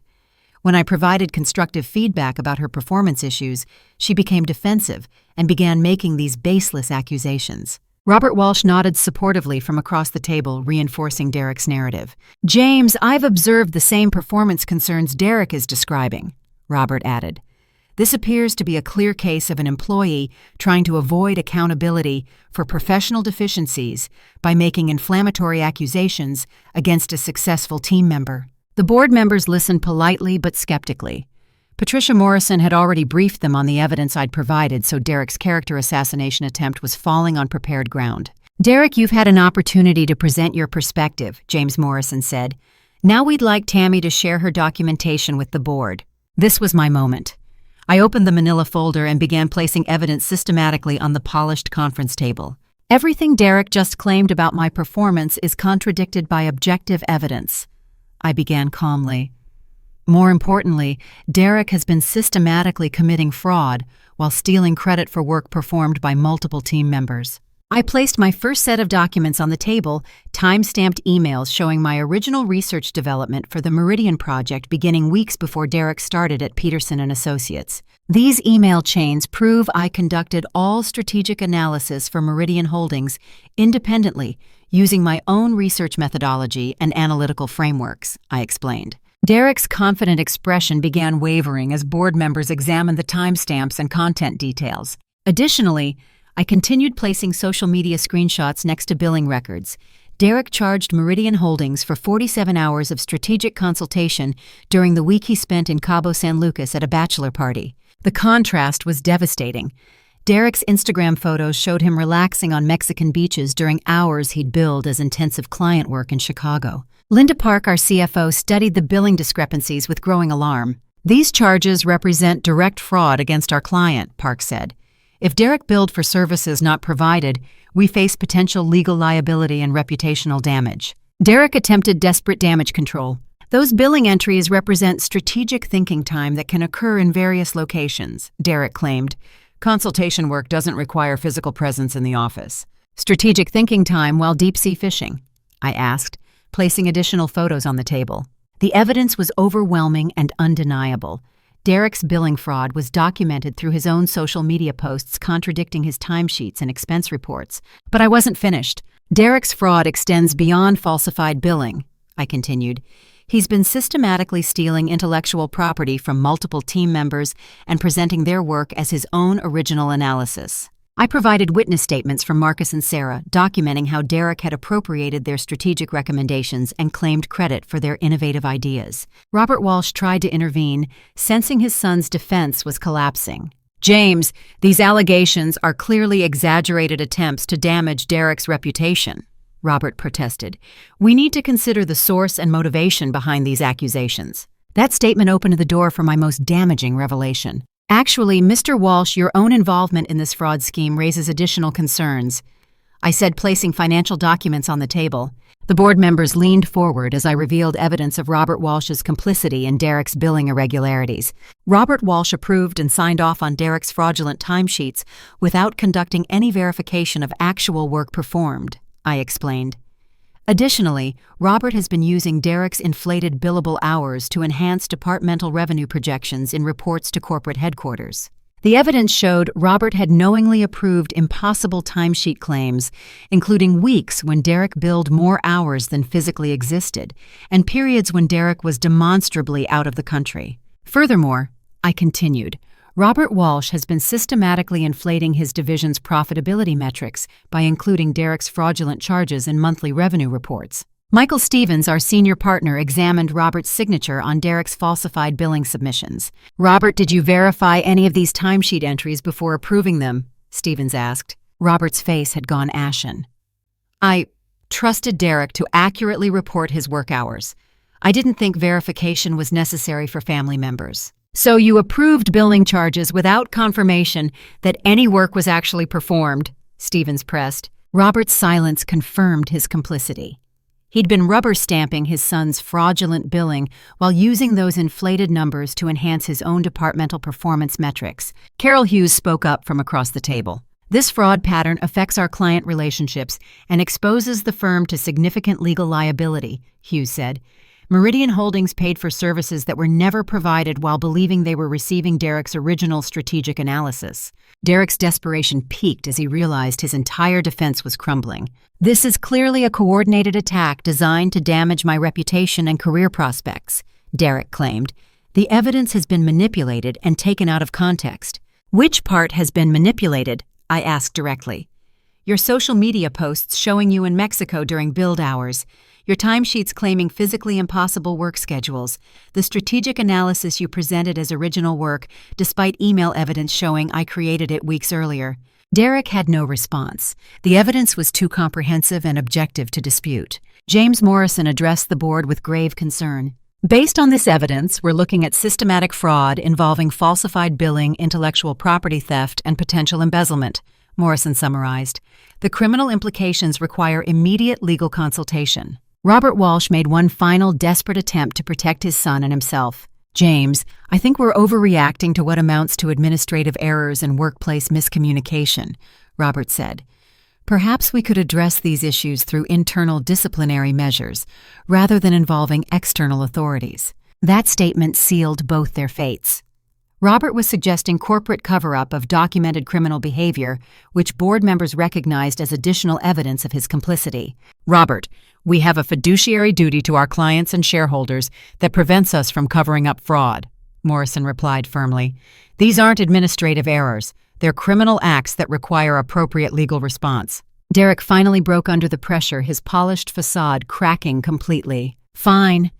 When I provided constructive feedback about her performance issues, she became defensive and began making these baseless accusations." Robert Walsh nodded supportively from across the table, reinforcing Derek's narrative. "James, I've observed the same performance concerns Derek is describing," Robert added. "This appears to be a clear case of an employee trying to avoid accountability for professional deficiencies by making inflammatory accusations against a successful team member." The board members listened politely but skeptically. Patricia Morrison had already briefed them on the evidence I'd provided, so Derek's character assassination attempt was falling on prepared ground. "Derek, you've had an opportunity to present your perspective," James Morrison said. "Now we'd like Tammy to share her documentation with the board." This was my moment. I opened the manila folder and began placing evidence systematically on the polished conference table. "Everything Derek just claimed about my performance is contradicted by objective evidence," I began calmly. "More importantly, Derek has been systematically committing fraud while stealing credit for work performed by multiple team members." I placed my first set of documents on the table, time-stamped emails showing my original research development for the Meridian project beginning weeks before Derek started at Peterson & Associates. These email chains prove I conducted all strategic analysis for Meridian Holdings independently, using my own research methodology and analytical frameworks, I explained. Derek's confident expression began wavering as board members examined the timestamps and content details. Additionally, I continued placing social media screenshots next to billing records. Derek charged Meridian Holdings for 47 hours of strategic consultation during the week he spent in Cabo San Lucas at a bachelor party. The contrast was devastating. Derek's Instagram photos showed him relaxing on Mexican beaches during hours he'd billed as intensive client work in Chicago. Linda Park, our CFO, studied the billing discrepancies with growing alarm. "These charges represent direct fraud against our client," Park said. "If Derek billed for services not provided, we face potential legal liability and reputational damage." Derek attempted desperate damage control. "Those billing entries represent strategic thinking time that can occur in various locations," Derek claimed. "Consultation work doesn't require physical presence in the office." "Strategic thinking time while deep-sea fishing?" I asked, placing additional photos on the table. The evidence was overwhelming and undeniable. Derek's billing fraud was documented through his own social media posts contradicting his timesheets and expense reports. But I wasn't finished. "Derek's fraud extends beyond falsified billing," I continued. "He's been systematically stealing intellectual property from multiple team members and presenting their work as his own original analysis." I provided witness statements from Marcus and Sarah documenting how Derek had appropriated their strategic recommendations and claimed credit for their innovative ideas. Robert Walsh tried to intervene, sensing his son's defense was collapsing. "James, these allegations are clearly exaggerated attempts to damage Derek's reputation," Robert protested. "We need to consider the source and motivation behind these accusations." That statement opened the door for my most damaging revelation. "Actually, Mr. Walsh, your own involvement in this fraud scheme raises additional concerns," I said, placing financial documents on the table. The board members leaned forward as I revealed evidence of Robert Walsh's complicity in Derek's billing irregularities. Robert Walsh approved and signed off on Derek's fraudulent timesheets without conducting any verification of actual work performed, I explained. Additionally, Robert has been using Derek's inflated billable hours to enhance departmental revenue projections in reports to corporate headquarters. The evidence showed Robert had knowingly approved impossible timesheet claims, including weeks when Derek billed more hours than physically existed, and periods when Derek was demonstrably out of the country. Furthermore, I continued, Robert Walsh has been systematically inflating his division's profitability metrics by including Derek's fraudulent charges in monthly revenue reports. Michael Stevens, our senior partner, examined Robert's signature on Derek's falsified billing submissions. Robert, did you verify any of these timesheet entries before approving them? Stevens asked. Robert's face had gone ashen. I trusted Derek to accurately report his work hours. I didn't think verification was necessary for family members. So you approved billing charges without confirmation that any work was actually performed, Stevens pressed. Robert's silence confirmed his complicity. He'd been rubber stamping his son's fraudulent billing while using those inflated numbers to enhance his own departmental performance metrics. Carol Hughes spoke up from across the table. This fraud pattern affects our client relationships and exposes the firm to significant legal liability, Hughes said. Meridian Holdings paid for services that were never provided while believing they were receiving Derek's original strategic analysis. Derek's desperation peaked as he realized his entire defense was crumbling. This is clearly a coordinated attack designed to damage my reputation and career prospects, Derek claimed. The evidence has been manipulated and taken out of context. Which part has been manipulated? I asked directly. Your social media posts showing you in Mexico during build hours, your timesheets claiming physically impossible work schedules, the strategic analysis you presented as original work despite email evidence showing I created it weeks earlier. Derek had no response. The evidence was too comprehensive and objective to dispute. James Morrison addressed the board with grave concern. Based on this evidence, we're looking at systematic fraud involving falsified billing, intellectual property theft, and potential embezzlement, Morrison summarized. The criminal implications require immediate legal consultation. Robert Walsh made one final desperate attempt to protect his son and himself. James, I think we're overreacting to what amounts to administrative errors and workplace miscommunication, Robert said. Perhaps we could address these issues through internal disciplinary measures, rather than involving external authorities. That statement sealed both their fates. Robert was suggesting corporate cover-up of documented criminal behavior, which board members recognized as additional evidence of his complicity. Robert, we have a fiduciary duty to our clients and shareholders that prevents us from covering up fraud, Morrison replied firmly. These aren't administrative errors. They're criminal acts that require appropriate legal response. Derek finally broke under the pressure, his polished facade cracking completely. Fine.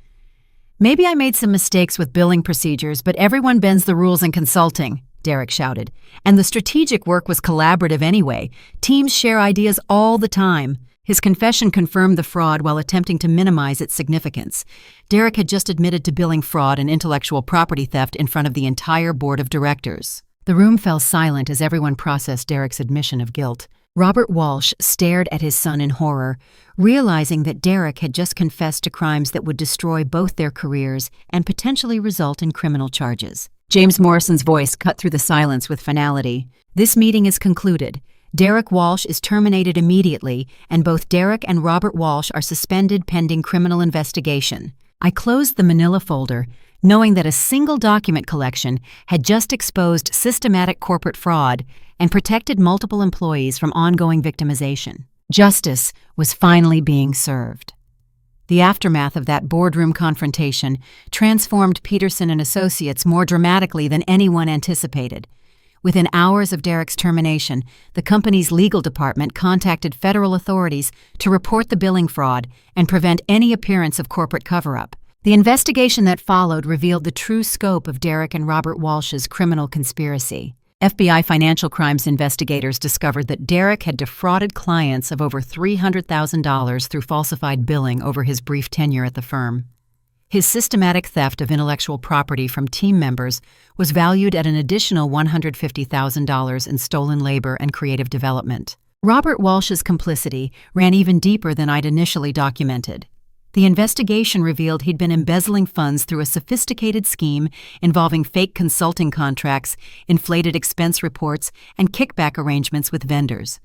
Maybe I made some mistakes with billing procedures, but everyone bends the rules in consulting, Derek shouted. And the strategic work was collaborative anyway. Teams share ideas all the time. His confession confirmed the fraud while attempting to minimize its significance. Derek had just admitted to billing fraud and intellectual property theft in front of the entire board of directors. The room fell silent as everyone processed Derek's admission of guilt. Robert Walsh stared at his son in horror, realizing that Derek had just confessed to crimes that would destroy both their careers and potentially result in criminal charges. James Morrison's voice cut through the silence with finality. This meeting is concluded. Derek Walsh is terminated immediately, and both Derek and Robert Walsh are suspended pending criminal investigation. I closed the manila folder, knowing that a single document collection had just exposed systematic corporate fraud and protected multiple employees from ongoing victimization. Justice was finally being served. The aftermath of that boardroom confrontation transformed Peterson and Associates more dramatically than anyone anticipated. Within hours of Derek's termination, the company's legal department contacted federal authorities to report the billing fraud and prevent any appearance of corporate cover-up. The investigation that followed revealed the true scope of Derek and Robert Walsh's criminal conspiracy. FBI financial crimes investigators discovered that Derek had defrauded clients of over $300,000 through falsified billing over his brief tenure at the firm. His systematic theft of intellectual property from team members was valued at an additional $150,000 in stolen labor and creative development. Robert Walsh's complicity ran even deeper than I'd initially documented. The investigation revealed he'd been embezzling funds through a sophisticated scheme involving fake consulting contracts, inflated expense reports, and kickback arrangements with vendors.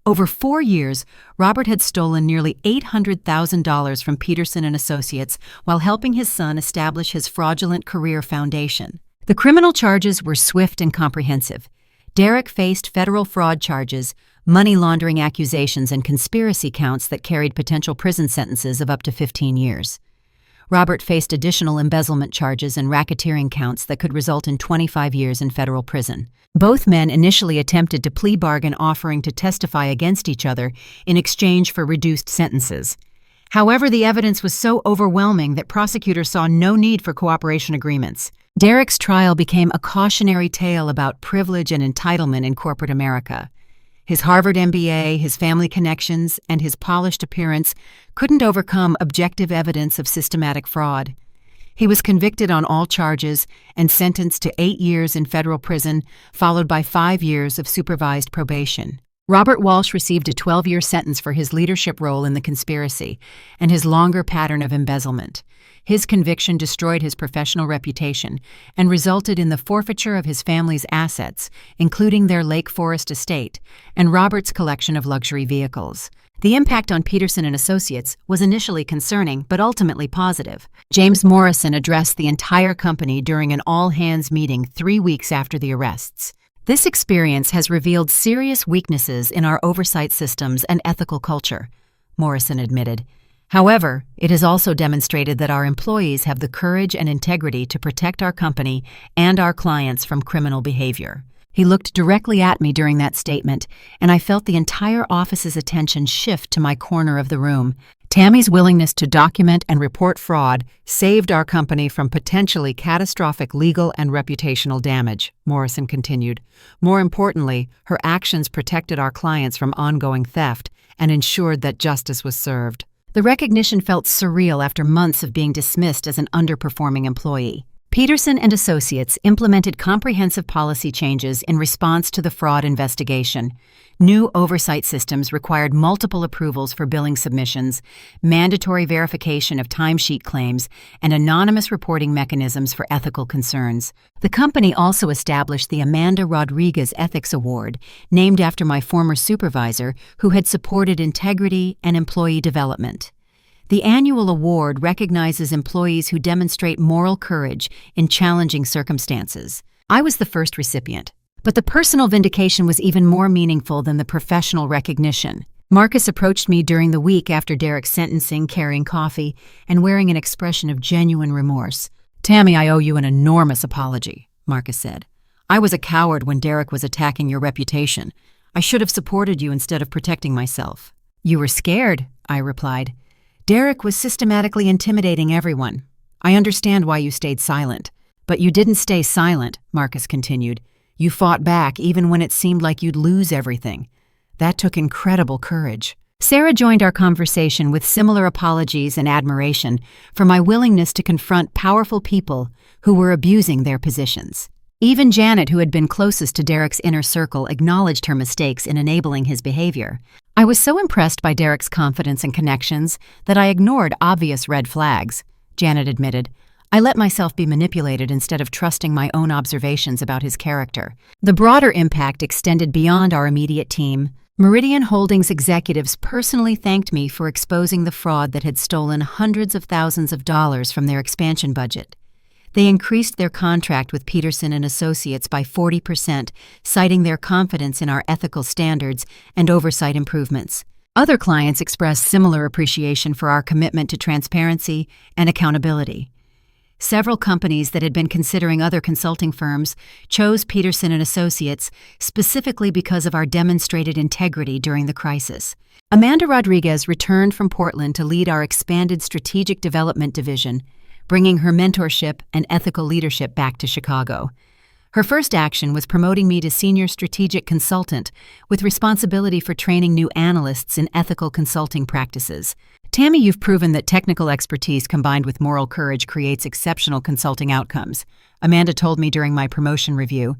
Over 4 years, Robert had stolen nearly $800,000 from Peterson and Associates while helping his son establish his fraudulent career foundation. The criminal charges were swift and comprehensive. Derek faced federal fraud charges, money laundering accusations, and conspiracy counts that carried potential prison sentences of up to 15 years. Robert faced additional embezzlement charges and racketeering counts that could result in 25 years in federal prison. Both men initially attempted to plea bargain, offering to testify against each other in exchange for reduced sentences. However, the evidence was so overwhelming that prosecutors saw no need for cooperation agreements. Derek's trial became a cautionary tale about privilege and entitlement in corporate America. His Harvard MBA, his family connections, and his polished appearance couldn't overcome objective evidence of systematic fraud. He was convicted on all charges and sentenced to 8 years in federal prison, followed by 5 years of supervised probation. Robert Walsh received a 12-year sentence for his leadership role in the conspiracy and his longer pattern of embezzlement. His conviction destroyed his professional reputation and resulted in the forfeiture of his family's assets, including their Lake Forest estate and Robert's collection of luxury vehicles. The impact on Peterson and Associates was initially concerning but ultimately positive. James Morrison addressed the entire company during an all-hands meeting 3 weeks after the arrests. This experience has revealed serious weaknesses in our oversight systems and ethical culture, Morrison admitted. However, it has also demonstrated that our employees have the courage and integrity to protect our company and our clients from criminal behavior. He looked directly at me during that statement, and I felt the entire office's attention shift to my corner of the room. Tammy's willingness to document and report fraud saved our company from potentially catastrophic legal and reputational damage, Morrison continued. More importantly, her actions protected our clients from ongoing theft and ensured that justice was served. The recognition felt surreal after months of being dismissed as an underperforming employee. Peterson and Associates implemented comprehensive policy changes in response to the fraud investigation. New oversight systems required multiple approvals for billing submissions, mandatory verification of timesheet claims, and anonymous reporting mechanisms for ethical concerns. The company also established the Amanda Rodriguez Ethics Award, named after my former supervisor who had supported integrity and employee development. The annual award recognizes employees who demonstrate moral courage in challenging circumstances. I was the first recipient, but the personal vindication was even more meaningful than the professional recognition. Marcus approached me during the week after Derek's sentencing, carrying coffee and wearing an expression of genuine remorse. "Tammy, I owe you an enormous apology," Marcus said. "I was a coward when Derek was attacking your reputation. I should have supported you instead of protecting myself." "You were scared," I replied. "Derek was systematically intimidating everyone. I understand why you stayed silent." "But you didn't stay silent," Marcus continued. "You fought back even when it seemed like you'd lose everything. That took incredible courage." Sarah joined our conversation with similar apologies and admiration for my willingness to confront powerful people who were abusing their positions. Even Janet, who had been closest to Derek's inner circle, acknowledged her mistakes in enabling his behavior. I was so impressed by Derek's confidence and connections that I ignored obvious red flags, Janet admitted. I let myself be manipulated instead of trusting my own observations about his character. The broader impact extended beyond our immediate team. Meridian Holdings executives personally thanked me for exposing the fraud that had stolen hundreds of thousands of dollars from their expansion budget. They increased their contract with Peterson and Associates by 40%, citing their confidence in our ethical standards and oversight improvements. Other clients expressed similar appreciation for our commitment to transparency and accountability. Several companies that had been considering other consulting firms chose Peterson and Associates specifically because of our demonstrated integrity during the crisis. Amanda Rodriguez returned from Portland to lead our expanded strategic development division, bringing her mentorship and ethical leadership back to Chicago. Her first action was promoting me to senior strategic consultant with responsibility for training new analysts in ethical consulting practices. "Tammy, you've proven that technical expertise combined with moral courage creates exceptional consulting outcomes," Amanda told me during my promotion review.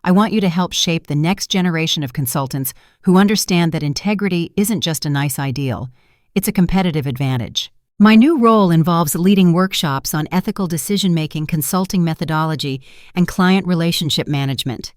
"I want you to help shape the next generation of consultants who understand that integrity isn't just a nice ideal, it's a competitive advantage." My new role involves leading workshops on ethical decision-making, consulting methodology, and client relationship management.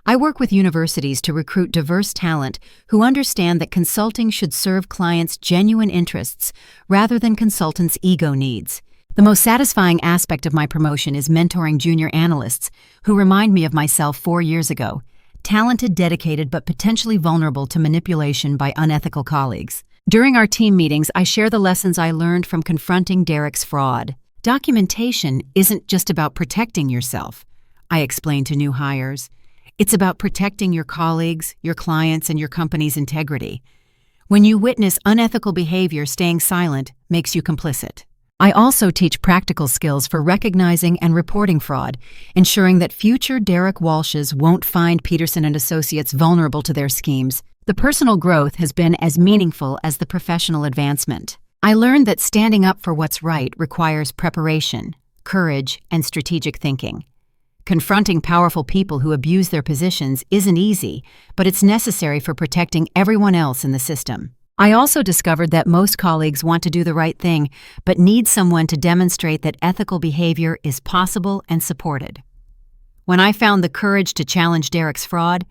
I work with universities to recruit diverse talent who understand that consulting should serve clients' genuine interests rather than consultants' ego needs. The most satisfying aspect of my promotion is mentoring junior analysts who remind me of myself 4 years ago, talented, dedicated, but potentially vulnerable to manipulation by unethical colleagues. During our team meetings, I share the lessons I learned from confronting Derek's fraud. Documentation isn't just about protecting yourself, I explain to new hires. It's about protecting your colleagues, your clients, and your company's integrity. When you witness unethical behavior, staying silent makes you complicit. I also teach practical skills for recognizing and reporting fraud, ensuring that future Derek Walshes won't find Peterson and Associates vulnerable to their schemes. The personal growth has been as meaningful as the professional advancement. I learned that standing up for what's right requires preparation, courage, and strategic thinking. Confronting powerful people who abuse their positions isn't easy, but it's necessary for protecting everyone else in the system. I also discovered that most colleagues want to do the right thing, but need someone to demonstrate that ethical behavior is possible and supported. When I found the courage to challenge Derek's fraud,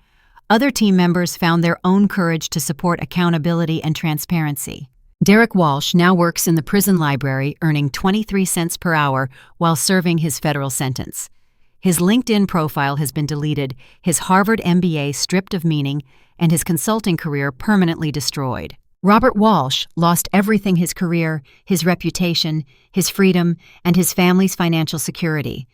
other team members found their own courage to support accountability and transparency. Derek Walsh now works in the prison library, earning 23 cents per hour while serving his federal sentence. His LinkedIn profile has been deleted, his Harvard MBA stripped of meaning, and his consulting career permanently destroyed. Robert Walsh lost everything: his career, his reputation, his freedom, and his family's financial security.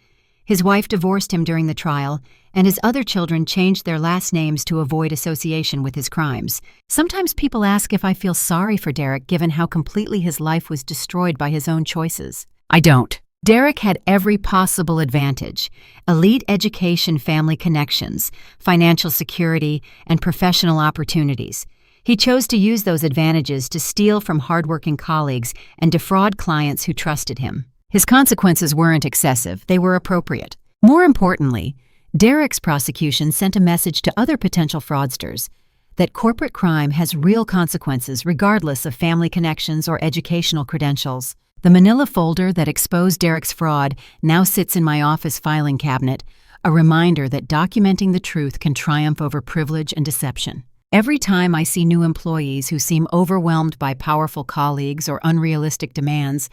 His wife divorced him during the trial, and his other children changed their last names to avoid association with his crimes. Sometimes people ask if I feel sorry for Derek given how completely his life was destroyed by his own choices. I don't. Derek had every possible advantage: elite education, family connections, financial security, and professional opportunities. He chose to use those advantages to steal from hardworking colleagues and defraud clients who trusted him. His consequences weren't excessive, they were appropriate. More importantly, Derek's prosecution sent a message to other potential fraudsters that corporate crime has real consequences regardless of family connections or educational credentials. The manila folder that exposed Derek's fraud now sits in my office filing cabinet, a reminder that documenting the truth can triumph over privilege and deception. Every time I see new employees who seem overwhelmed by powerful colleagues or unrealistic demands,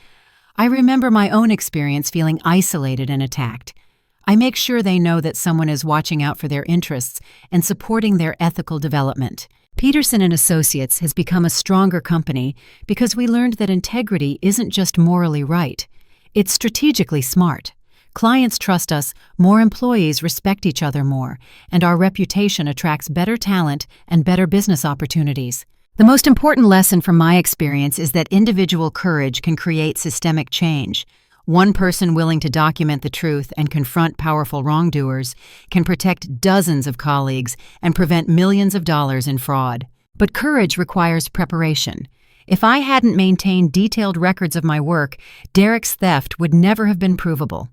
I remember my own experience feeling isolated and attacked. I make sure they know that someone is watching out for their interests and supporting their ethical development. Peterson and Associates has become a stronger company because we learned that integrity isn't just morally right, it's strategically smart. Clients trust us, more employees respect each other more, and our reputation attracts better talent and better business opportunities. The most important lesson from my experience is that individual courage can create systemic change. One person willing to document the truth and confront powerful wrongdoers can protect dozens of colleagues and prevent millions of dollars in fraud. But courage requires preparation. If I hadn't maintained detailed records of my work, Derek's theft would never have been provable.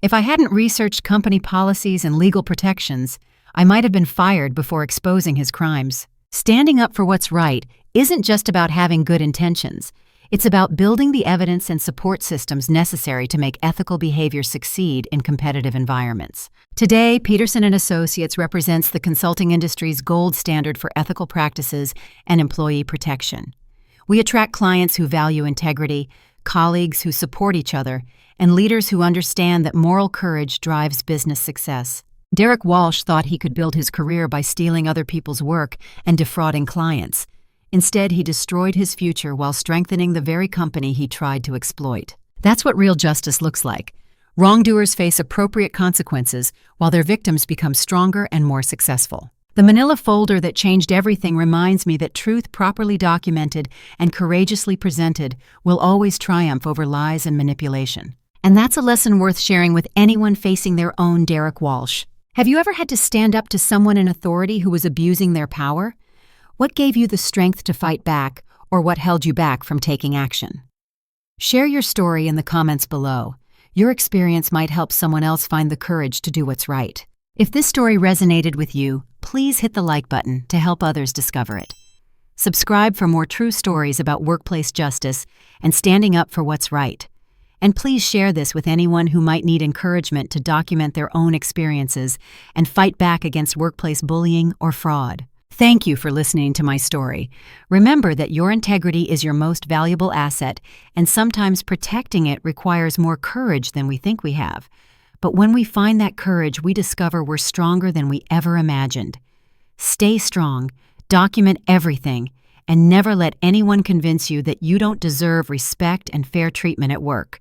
If I hadn't researched company policies and legal protections, I might have been fired before exposing his crimes. Standing up for what's right isn't just about having good intentions. It's about building the evidence and support systems necessary to make ethical behavior succeed in competitive environments. Today, Peterson and Associates represents the consulting industry's gold standard for ethical practices and employee protection. We attract clients who value integrity, colleagues who support each other, and leaders who understand that moral courage drives business success. Derek Walsh thought he could build his career by stealing other people's work and defrauding clients. Instead, he destroyed his future while strengthening the very company he tried to exploit. That's what real justice looks like. Wrongdoers face appropriate consequences while their victims become stronger and more successful. The manila folder that changed everything reminds me that truth properly documented and courageously presented will always triumph over lies and manipulation. And that's a lesson worth sharing with anyone facing their own Derek Walsh. Have you ever had to stand up to someone in authority who was abusing their power? What gave you the strength to fight back, or what held you back from taking action? Share your story in the comments below. Your experience might help someone else find the courage to do what's right. If this story resonated with you, please hit the like button to help others discover it. Subscribe for more true stories about workplace justice and standing up for what's right. And please share this with anyone who might need encouragement to document their own experiences and fight back against workplace bullying or fraud. Thank you for listening to my story. Remember that your integrity is your most valuable asset, and sometimes protecting it requires more courage than we think we have. But when we find that courage, we discover we're stronger than we ever imagined. Stay strong, document everything, and never let anyone convince you that you don't deserve respect and fair treatment at work.